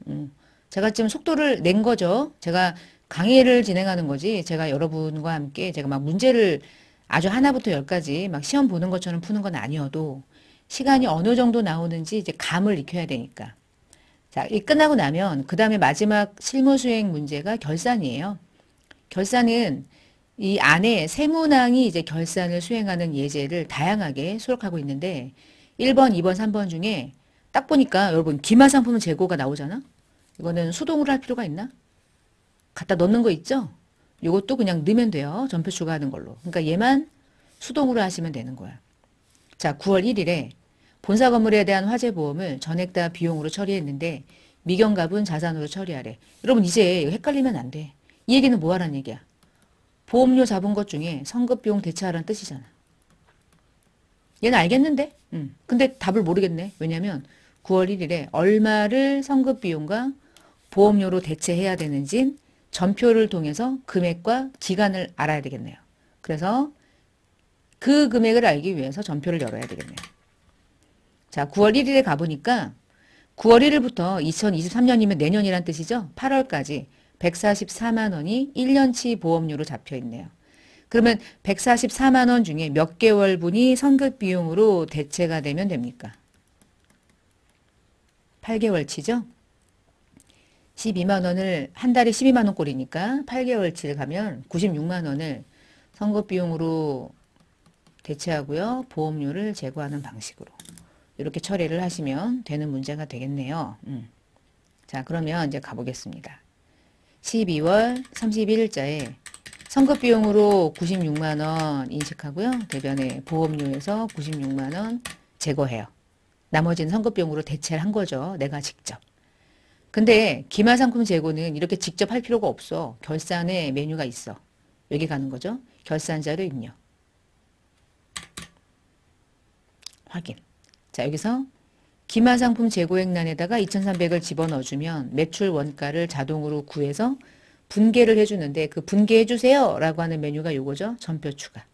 제가 지금 속도를 낸 거죠. 제가 강의를 진행하는 거지. 제가 여러분과 함께 제가 막 문제를 아주 하나부터 열까지 막 시험 보는 것처럼 푸는 건 아니어도 시간이 어느 정도 나오는지 이제 감을 익혀야 되니까. 자, 이 끝나고 나면 그 다음에 마지막 실무 수행 문제가 결산이에요. 결산은 이 안에 세문항이 이제 결산을 수행하는 예제를 다양하게 수록하고 있는데 1번, 2번, 3번 중에 딱 보니까 여러분 기말상품 재고가 나오잖아? 이거는 수동으로 할 필요가 있나? 갖다 넣는 거 있죠? 이것도 그냥 넣으면 돼요. 전표 추가하는 걸로. 그러니까 얘만 수동으로 하시면 되는 거야. 자, 9월 1일에 본사 건물에 대한 화재 보험을 전액 다 비용으로 처리했는데 미경갑은 자산으로 처리하래. 여러분 이제 헷갈리면 안 돼. 이 얘기는 뭐 하라는 얘기야? 보험료 잡은 것 중에 성급비용 대체하라는 뜻이잖아. 얘는 알겠는데? 근데 답을 모르겠네. 왜냐면 9월 1일에 얼마를 성급비용과 보험료로 대체해야 되는지 전표를 통해서 금액과 기간을 알아야 되겠네요. 그래서 그 금액을 알기 위해서 전표를 열어야 되겠네요. 자, 9월 1일에 가보니까 9월 1일부터 2023년이면 내년이란 뜻이죠. 8월까지 144만 원이 1년치 보험료로 잡혀 있네요. 그러면 144만 원 중에 몇 개월분이 선급 비용으로 대체가 되면 됩니까? 8개월치죠? 12만 원을 한 달에 12만 원 꼴이니까 8개월치를 가면 96만 원을 선급 비용으로 대체하고요. 보험료를 제거하는 방식으로 이렇게 처리를 하시면 되는 문제가 되겠네요. 자, 그러면 이제 가보겠습니다. 12월 31일자에 선급비용으로 96만원 인식하고요. 대변에 보험료에서 96만원 제거해요. 나머지는 선급비용으로 대체를 한 거죠. 내가 직접. 근데 기말상품 재고는 이렇게 직접 할 필요가 없어. 결산에 메뉴가 있어. 여기 가는 거죠. 결산자료 입력. 확인. 자, 여기서 기말상품 재고액란에다가 2,300을 집어넣어주면 매출 원가를 자동으로 구해서 분계를 해주는데 그 분계해주세요 라고 하는 메뉴가 요거죠. 전표 추가.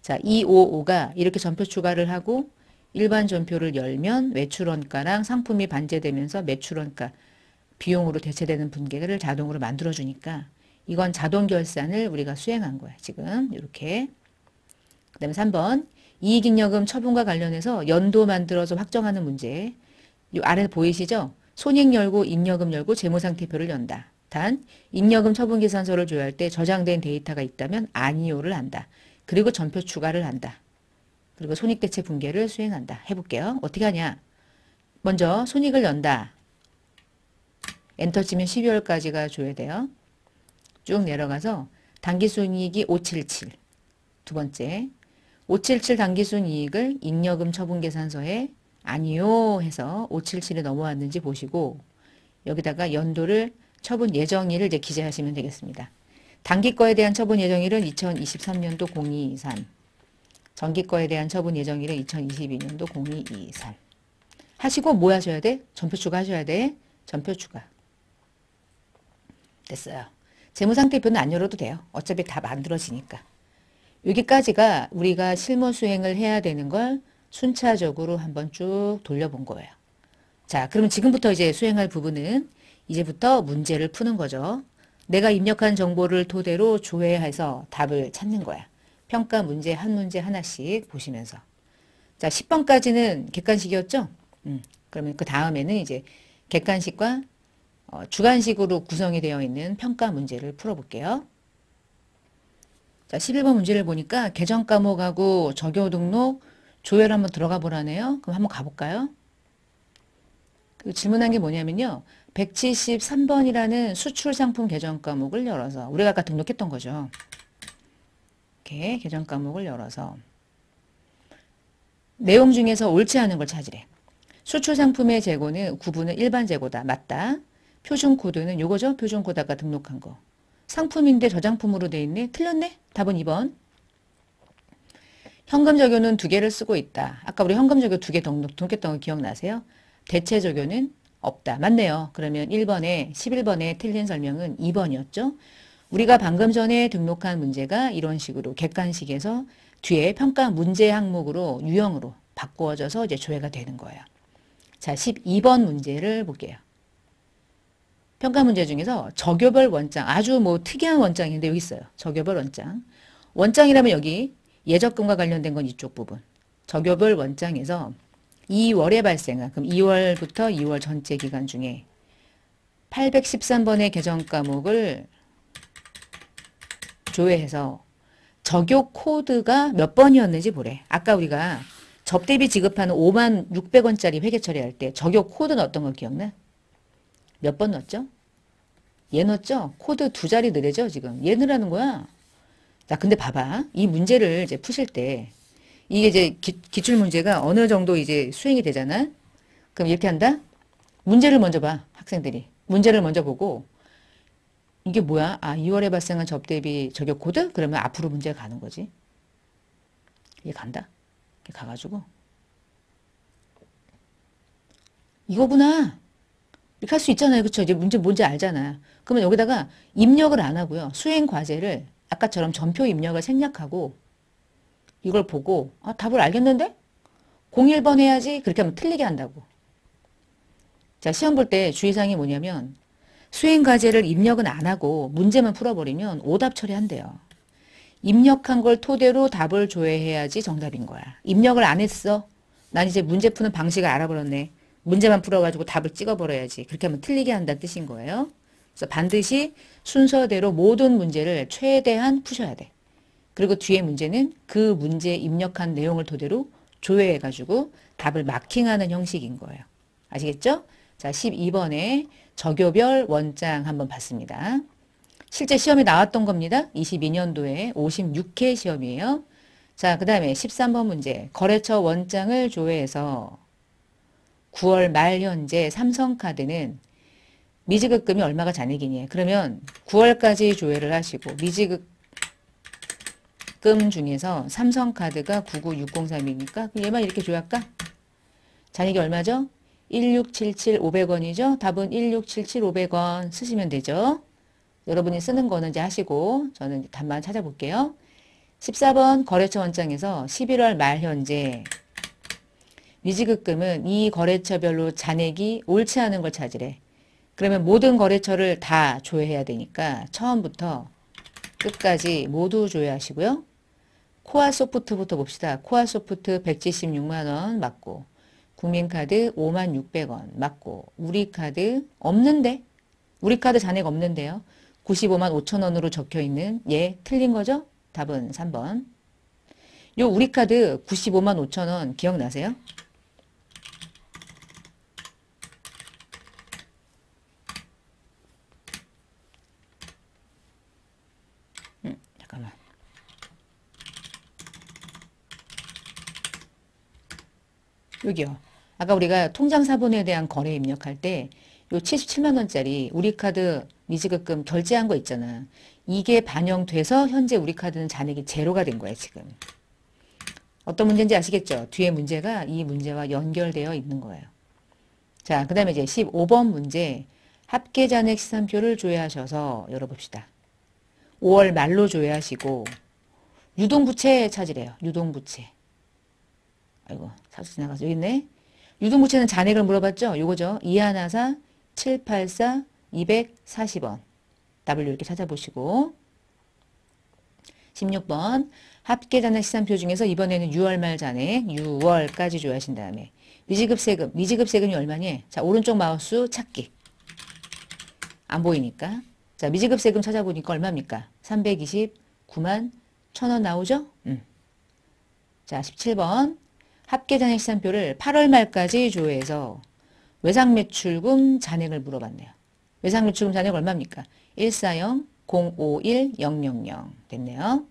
자, 255가 이렇게 전표 추가를 하고 일반 전표를 열면 매출 원가랑 상품이 반제되면서 매출 원가 비용으로 대체되는 분계를 자동으로 만들어주니까 이건 자동 결산을 우리가 수행한 거야. 지금 이렇게. 그 다음에 3번 이익잉여금 처분과 관련해서 연도 만들어서 확정하는 문제. 이 아래 보이시죠? 손익 열고 잉여금 열고 재무상태표를 연다. 단 잉여금 처분계산서를 조회할 때 저장된 데이터가 있다면 아니오를 한다. 그리고 전표 추가를 한다. 그리고 손익대체 분계를 수행한다. 해볼게요. 어떻게 하냐? 먼저 손익을 연다. 엔터 치면 12월까지가 조회돼요. 쭉 내려가서 당기순이익이 577. 두 번째 577 당기순이익을 잉여금 처분계산서에 아니요 해서 577에 넘어왔는지 보시고 여기다가 연도를 처분 예정일을 이제 기재하시면 되겠습니다. 단기 거에 대한 처분 예정일은 2023년도 0223. 정기 거에 대한 처분 예정일은 2022년도 0223. 하시고 뭐 하셔야 돼? 전표 추가 하셔야 돼. 전표 추가. 됐어요. 재무상태표는 안 열어도 돼요. 어차피 다 만들어지니까. 여기까지가 우리가 실무 수행을 해야 되는 걸 순차적으로 한번 쭉 돌려본 거예요. 자, 그러면 지금부터 이제 수행할 부분은 이제부터 문제를 푸는 거죠. 내가 입력한 정보를 토대로 조회해서 답을 찾는 거야. 평가 문제 한 문제 하나씩 보시면서. 자, 10번까지는 객관식이었죠? 그러면 그 다음에는 이제 객관식과 주관식으로 구성이 되어 있는 평가 문제를 풀어볼게요. 자, 11번 문제를 보니까 계정 과목하고 적요 등록 조회를 한번 들어가 보라네요. 그럼 한번 가볼까요? 그 질문한 게 뭐냐면요. 173번이라는 수출 상품 계정 과목을 열어서 우리가 아까 등록했던 거죠. 이렇게 계정 과목을 열어서 내용 중에서 옳지 않은 걸 찾으래. 수출 상품의 재고는 구분은 일반 재고다. 맞다. 표준 코드는 요거죠. 표준 코드 아까 등록한 거. 상품인데 저장품으로 돼 있네. 틀렸네. 답은 2번. 현금 적요는 2개를 쓰고 있다. 아까 우리 현금 적요 2개 등록했던 거 기억나세요? 대체 적요는 없다. 맞네요. 그러면 1번에 11번에 틀린 설명은 2번이었죠. 우리가 방금 전에 등록한 문제가 이런 식으로 객관식에서 뒤에 평가 문제 항목으로 유형으로 바꾸어져서 이제 조회가 되는 거예요. 자, 12번 문제를 볼게요. 평가 문제 중에서 적요별 원장, 아주 뭐 특이한 원장인데 여기 있어요. 적요별 원장. 원장이라면 여기 예적금과 관련된 건 이쪽 부분. 적요별 원장에서 2월에 발생한, 그럼 2월부터 2월 전체 기간 중에 813번의 계정 과목을 조회해서 적용 코드가 몇 번이었는지 보래. 아까 우리가 접대비 지급하는 56,600원짜리 회계 처리할 때 적용 코드 넣었던 거 기억나? 몇 번 넣었죠? 얘 넣었죠? 코드 두 자리 느려져 지금. 얘 넣으라는 거야. 자, 근데 봐봐. 이 문제를 이제 푸실 때 이게 이제 기출 문제가 어느 정도 이제 수행이 되잖아. 그럼 이렇게 한다. 문제를 먼저 봐. 학생들이. 문제를 먼저 보고 이게 뭐야? 아, 2월에 발생한 접대비 적용 코드? 그러면 앞으로 문제가 가는 거지. 이게 간다. 이렇게 가가지고 이거구나. 이렇게 할 수 있잖아요. 그쵸? 이제 문제 뭔지 알잖아. 그러면 여기다가 입력을 안 하고요. 수행 과제를 아까처럼 전표 입력을 생략하고 이걸 보고 아, 답을 알겠는데? 01번 해야지. 그렇게 하면 틀리게 한다고. 자, 시험 볼 때 주의사항이 뭐냐면 수행 과제를 입력은 안 하고 문제만 풀어버리면 오답 처리한대요. 입력한 걸 토대로 답을 조회해야지 정답인 거야. 입력을 안 했어. 난 이제 문제 푸는 방식을 알아버렸네. 문제만 풀어가지고 답을 찍어버려야지. 그렇게 하면 틀리게 한다는 뜻인 거예요. 그래서 반드시 순서대로 모든 문제를 최대한 푸셔야 돼. 그리고 뒤에 문제는 그 문제에 입력한 내용을 토대로 조회해가지고 답을 마킹하는 형식인 거예요. 아시겠죠? 자, 12번에 저교별 원장 한번 봤습니다. 실제 시험에 나왔던 겁니다. 22년도에 56회 시험이에요. 자, 그 다음에 13번 문제. 거래처 원장을 조회해서 9월 말 현재 삼성카드는 미지급금이 얼마가 잔액이니? 그러면 9월까지 조회를 하시고 미지급금 중에서 삼성카드가 99603이니까 얘만 이렇게 조회할까? 잔액이 얼마죠? 1677 500원이죠. 답은 1677 500원 쓰시면 되죠. 여러분이 쓰는 거는 이제 하시고 저는 답만 찾아볼게요. 14번 거래처 원장에서 11월 말 현재 미지급금은 이 거래처별로 잔액이 옳지 않은 걸 찾으래. 그러면 모든 거래처를 다 조회해야 되니까 처음부터 끝까지 모두 조회하시고요. 코아소프트부터 봅시다. 코아소프트 176만원 맞고 국민카드 56,600원 맞고 우리카드 없는데 우리카드 잔액 없는데요. 95만 5천원으로 적혀있는 얘 틀린 거죠? 답은 3번. 요 우리카드 95만 5천원 기억나세요? 잠깐만. 여기요. 아까 우리가 통장사본에 대한 거래 입력할 때 요 77만원짜리 우리카드 미지급금 결제한 거 있잖아. 이게 반영돼서 현재 우리카드는 잔액이 제로가 된 거야 지금. 어떤 문제인지 아시겠죠? 뒤에 문제가 이 문제와 연결되어 있는 거예요. 자, 그 다음에 이제 15번 문제 합계잔액 시산표를 조회하셔서 열어봅시다. 5월 말로 조회하시고 유동부채 찾으래요. 유동부채. 아이고 사수 지나가서 여기 있네. 유동부채는 잔액을 물어봤죠? 요거죠. 이하나사 784 240원. W 이렇게 찾아보시고 16번 합계잔액 시산표 중에서 이번에는 6월 말 잔액 6월까지 조회하신 다음에 미지급세금. 미지급세금이 얼마니? 자, 오른쪽 마우스 찾기. 안 보이니까. 자, 미지급세금 찾아보니까 얼마입니까? 329만 1,000원 나오죠? 자, 17번 합계잔액 시산표를 8월 말까지 조회해서 외상매출금 잔액을 물어봤네요. 외상매출금 잔액 얼마입니까? 140-051-000 됐네요.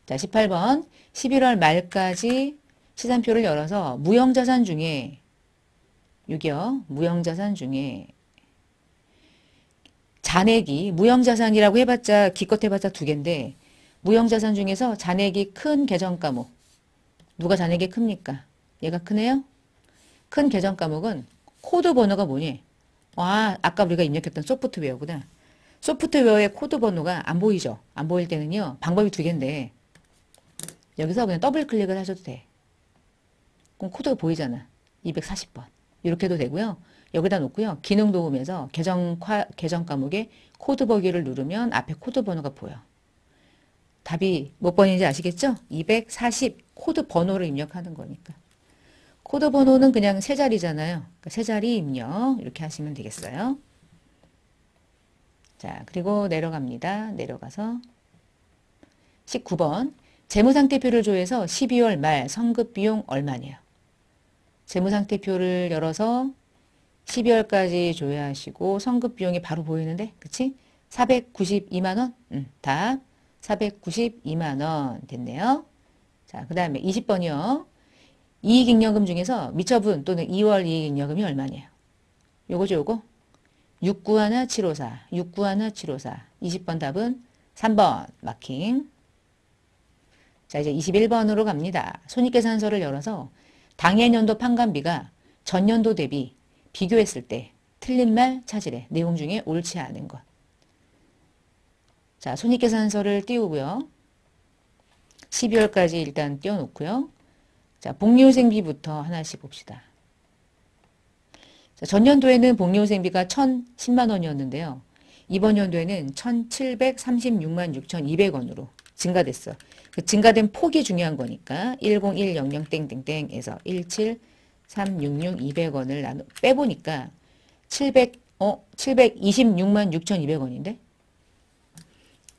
자, 18번 11월 말까지 시산표를 열어서 무형자산 중에 6이요. 무형자산 중에 잔액이 무형자산이라고 해봤자 기껏 해봤자 두 개인데 무형자산 중에서 잔액이 큰 계정 과목 누가 잔액이 큽니까? 얘가 크네요. 큰 계정 과목은 코드 번호가 뭐니? 아, 아까 우리가 입력했던 소프트웨어구나. 소프트웨어의 코드 번호가 안 보이죠? 안 보일 때는요. 방법이 두 개인데 여기서 그냥 더블 클릭을 하셔도 돼. 그럼 코드가 보이잖아. 240번. 이렇게 해도 되고요. 여기다 놓고요. 기능 도움에서 계정 과목에 코드 보기를 누르면 앞에 코드 번호가 보여. 답이 몇 번인지 아시겠죠? 240 코드 번호를 입력하는 거니까. 코드 번호는 그냥 세 자리잖아요. 그러니까 세 자리 입력 이렇게 하시면 되겠어요. 자, 그리고 내려갑니다. 내려가서 19번. 재무상태표를 조회해서 12월 말 성급비용 얼마냐. 재무상태표를 열어서 12월까지 조회하시고 성급비용이 바로 보이는데, 그치? 492만원? 답 492만원 됐네요. 자, 그 다음에 20번이요. 이익잉여금 중에서 미처분 또는 2월 이익잉여금이 얼마냐. 요거죠, 요거. 691754, 691754. 20번 답은 3번 마킹. 자, 이제 21번으로 갑니다. 손익계산서를 열어서 당해년도 판관비가 전년도 대비 비교했을 때 틀린 말 찾으래. 내용 중에 옳지 않은 것. 자, 손익계산서를 띄우고요. 12월까지 일단 띄워놓고요. 자, 복리후생비부터 하나씩 봅시다. 자, 전년도에는 복리후생비가 1,010만 원이었는데요. 이번 연도에는 1,736만 6,200원으로 증가됐어. 그 증가된 폭이 중요한 거니까 10100 땡땡땡에서 17366 200원을 빼보니까 726만 6,200원인데?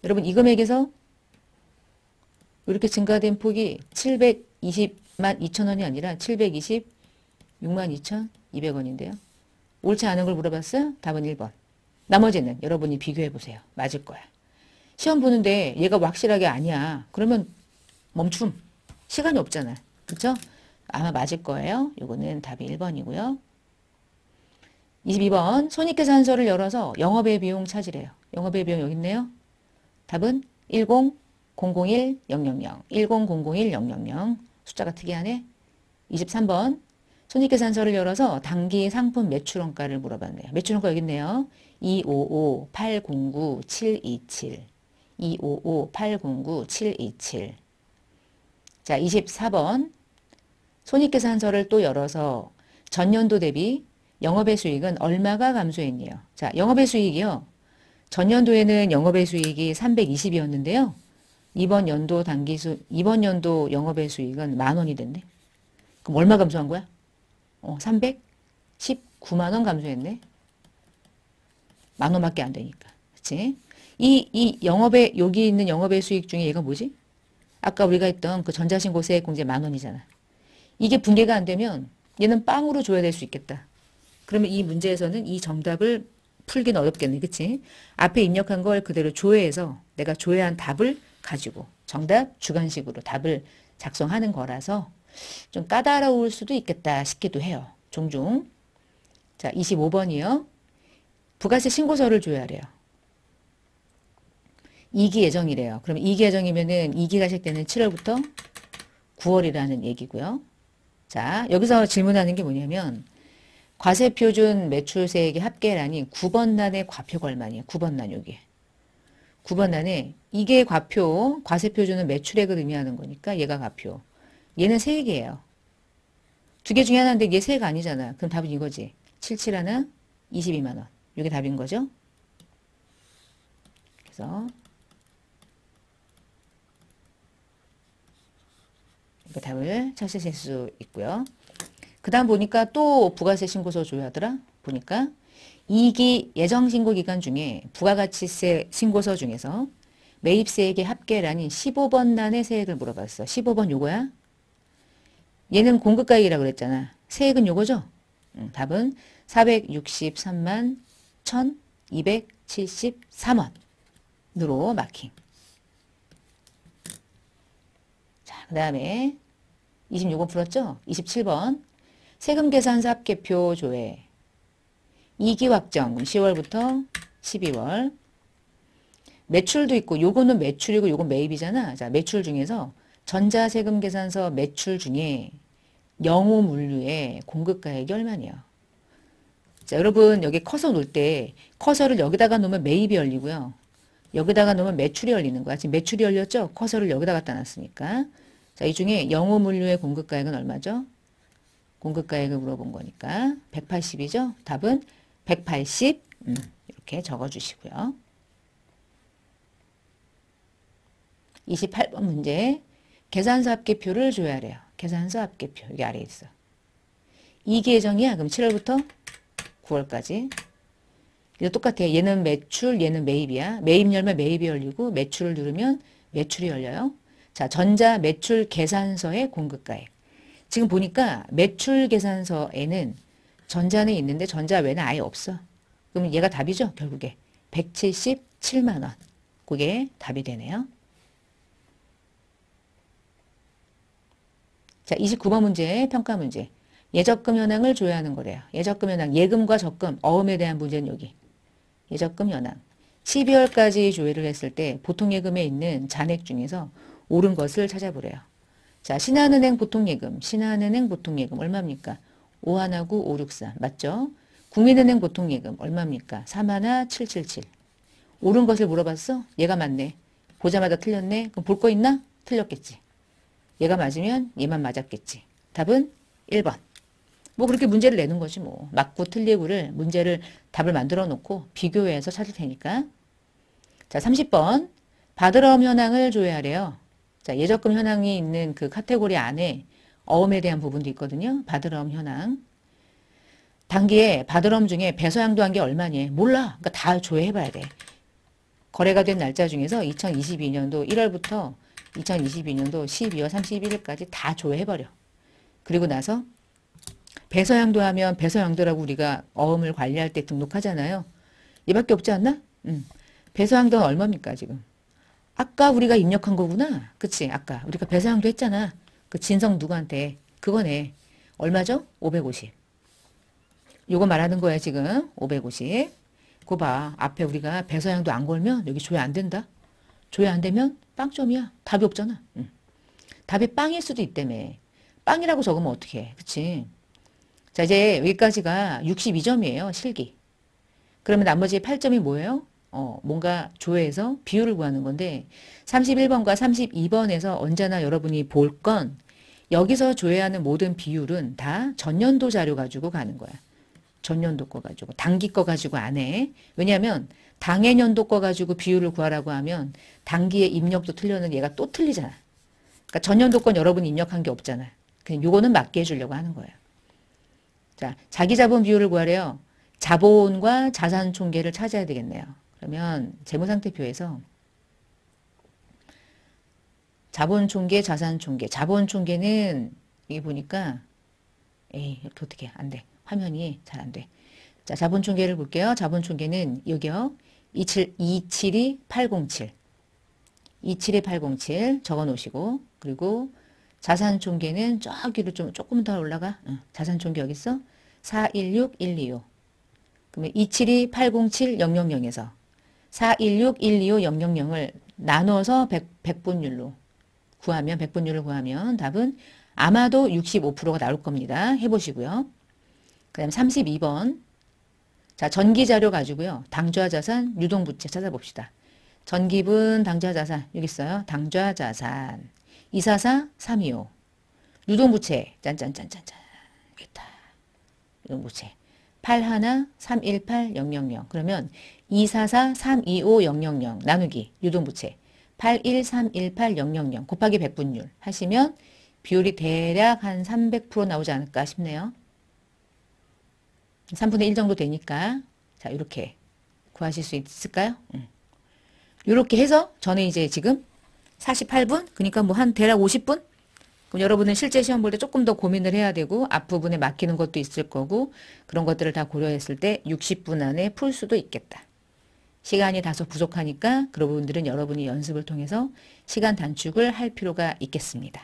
여러분 이 금액에서 이렇게 증가된 폭이 720만 2천원이 아니라 726만 2,200원인데요. 옳지 않은 걸 물어봤어요? 답은 1번. 나머지는 여러분이 비교해보세요. 맞을 거야. 시험 보는데 얘가 확실하게 아니야. 그러면 멈춤. 시간이 없잖아. 그쵸? 아마 맞을 거예요. 요거는 답이 1번이고요. 22번 손익계산서를 열어서 영업의 비용 찾으래요. 영업의 비용 여기 있네요. 답은 10001 000 10001 000 숫자가 특이하네. 23번 손익계산서를 열어서 당기 상품 매출원가를 물어봤네요. 매출원가 여기 있네요. 255 809 727 255 809 727. 자, 24번 손익계산서를 또 열어서 전년도 대비 영업의 수익은 얼마가 감소했네요. 자, 영업의 수익이요. 전년도에는 영업의 수익이 320이었는데요. 이번 연도 영업의 수익은 10,000원이 됐네. 그럼 얼마 감소한 거야? 319만 원 감소했네. 10,000원밖에 안 되니까. 그치? 이 영업의, 여기 있는 영업의 수익 중에 얘가 뭐지? 아까 우리가 했던 그 전자신고세액공제 10,000원이잖아. 이게 분개가 안 되면 얘는 빵으로 줘야 될 수 있겠다. 그러면 이 문제에서는 이 정답을 풀기는 어렵겠네. 그치? 앞에 입력한 걸 그대로 조회해서 내가 조회한 답을 가지고 정답 주관식으로 답을 작성하는 거라서 좀 까다로울 수도 있겠다 싶기도 해요. 종종. 자, 25번이요. 부가세 신고서를 줘야 해요. 2기 예정이래요. 그럼 2기 예정이면은 2기가 시작되는 7월부터 9월이라는 얘기고요. 자, 여기서 질문하는 게 뭐냐면 과세표준 매출세액의 합계란이 9번란의 과표가 얼마냐. 9번란 여기. 9번란에 이게 과표, 과세표준은 매출액을 의미하는 거니까 얘가 과표. 얘는 세액이에요. 두 개 중에 하나인데 얘 세액 아니잖아. 그럼 답은 이거지. 77하나 22만 원. 이게 답인 거죠. 그래서 그 답을 찾으실 수 있고요. 그 다음 보니까 또 부가세 신고서 조회하더라. 보니까 2기 예정신고기간 중에 부가가치세 신고서 중에서 매입세액의 합계란인 15번 란의 세액을 물어봤어. 15번 요거야. 얘는 공급가액이라고 그랬잖아. 세액은 요거죠. 답은 463만 1,273원으로 마킹. 자, 그 다음에 26번 풀었죠? 27번 세금계산서 합계표 조회 2기 확정 10월부터 12월 매출도 있고 요거는 매출이고 요건 매입이잖아. 자, 매출 중에서 전자세금계산서 매출 중에 영호물류의 공급가액이 얼마냐. 자, 여러분 여기 커서 놓을 때 커서를 여기다가 놓으면 매입이 열리고요. 여기다가 놓으면 매출이 열리는 거야. 지금 매출이 열렸죠? 커서를 여기다 갖다 놨으니까. 자, 이 중에 영호물류의 공급가액은 얼마죠? 공급가액을 물어본 거니까 180이죠? 답은 180 이렇게 적어주시고요. 28번 문제 계산서 합계표를 줘야 해요. 계산서 합계표 여기 아래에 있어. 2기 예정이야. 그럼 7월부터 9월까지. 이거 똑같아. 얘는 매출, 얘는 매입이야. 매입 열면 매입이 열리고 매출을 누르면 매출이 열려요. 자, 전자 매출 계산서의 공급가액. 지금 보니까 매출 계산서에는 전자는 있는데 전자 외에는 아예 없어. 그럼 얘가 답이죠, 결국에. 177만 원. 그게 답이 되네요. 자, 29번 문제, 평가 문제. 예적금 현황을 조회하는 거래요. 예적금 현황, 예금과 적금, 어음에 대한 문제는 여기. 예적금 현황. 12월까지 조회를 했을 때 보통예금에 있는 잔액 중에서 옳은 것을 찾아보래요. 자, 신한은행 보통예금, 신한은행 보통예금 얼마입니까? 5199 563 맞죠? 국민은행 보통예금 얼마입니까? 31777. 옳은 것을 물어봤어? 얘가 맞네. 보자마자 틀렸네. 그럼 볼 거 있나? 틀렸겠지. 얘가 맞으면 얘만 맞았겠지. 답은 1번. 뭐 그렇게 문제를 내는 거지 뭐. 맞고 틀리고를 문제를 답을 만들어 놓고 비교해서 찾을 테니까. 자, 30번. 받으러옴 현황을 조회하래요. 자, 예적금 현황이 있는 그 카테고리 안에 어음에 대한 부분도 있거든요. 받으러옴 현황. 단기에 받으러옴 중에 배서양도 한 게 얼마니? 몰라. 그러니까 다 조회해봐야 돼. 거래가 된 날짜 중에서 2022년도 1월부터 2022년도 12월 31일까지 다 조회해버려. 그리고 나서 배서양도 하면 배서양도라고 우리가 어음을 관리할 때 등록하잖아요. 얘밖에 없지 않나? 배서양도는 얼마입니까 지금? 아까 우리가 입력한 거구나. 그치? 아까 우리가 배서양도 했잖아. 그 진성 누구한테. 그거네. 얼마죠? 550. 요거 말하는 거야 지금. 550. 그거 봐. 앞에 우리가 배서양도 안 걸면 여기 조회 안 된다. 조회 안 되면 빵점이야. 답이 없잖아. 답이 빵일 수도 있다며. 빵이라고 적으면 어떻게 해. 그치? 자, 이제 여기까지가 62점이에요. 실기. 그러면 나머지 8점이 뭐예요? 뭔가 조회해서 비율을 구하는 건데 31번과 32번에서 언제나 여러분이 볼 건 여기서 조회하는 모든 비율은 다 전년도 자료 가지고 가는 거야. 전년도 거 가지고. 단기 거 가지고 안 해. 왜냐하면 당해년도 거 가지고 비율을 구하라고 하면 단기의 입력도 틀렸는데 얘가 또 틀리잖아. 그러니까 전년도 건 여러분이 입력한 게 없잖아. 그냥 요거는 맞게 해주려고 하는 거예요. 자, 자기 자본 비율을 구하래요. 자본과 자산 총계를 찾아야 되겠네요. 그러면 재무상태표에서 자본 총계, 자산 총계. 자본 총계는 여기 보니까 이렇게 어떻게 안 돼. 화면이 잘 안 돼. 자, 자본 총계를 볼게요. 자본 총계는 여기요. 272807. 272807 적어 놓으시고 그리고 자산 총계는 저기로 좀 조금 더 올라가. 자산 총계 여기 있어. 416125. 그러면 27280700에서 41612500을 나눠서 100분율로 구하면 100분율을 구하면 답은 아마도 65%가 나올 겁니다. 해보시고요. 그 다음 32번. 자, 전기자료 가지고요. 당좌자산, 유동부채 찾아봅시다. 전기분, 당좌자산 여기 있어요. 당좌자산 244, 325. 유동부채 짠짠짠짠짠 여기 있다. 유동부채 81, 318, 000. 그러면 244, 325, 000 나누기 유동부채 81318, 000 곱하기 100분율 하시면 비율이 대략 한 300% 나오지 않을까 싶네요. 3분의 1 정도 되니까 자 이렇게 구하실 수 있을까요? 이렇게 해서 저는 이제 지금 48분 그러니까 뭐 한 대략 50분 그럼 여러분은 실제 시험 볼 때 조금 더 고민을 해야 되고 앞부분에 막히는 것도 있을 거고 그런 것들을 다 고려했을 때 60분 안에 풀 수도 있겠다. 시간이 다소 부족하니까 그런 부분들은 여러분이 연습을 통해서 시간 단축을 할 필요가 있겠습니다.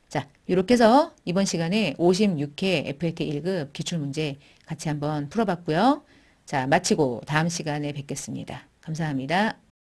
자, 이렇게 해서 이번 시간에 56회 FAT 1급 기출문제 같이 한번 풀어봤고요. 자, 마치고 다음 시간에 뵙겠습니다. 감사합니다.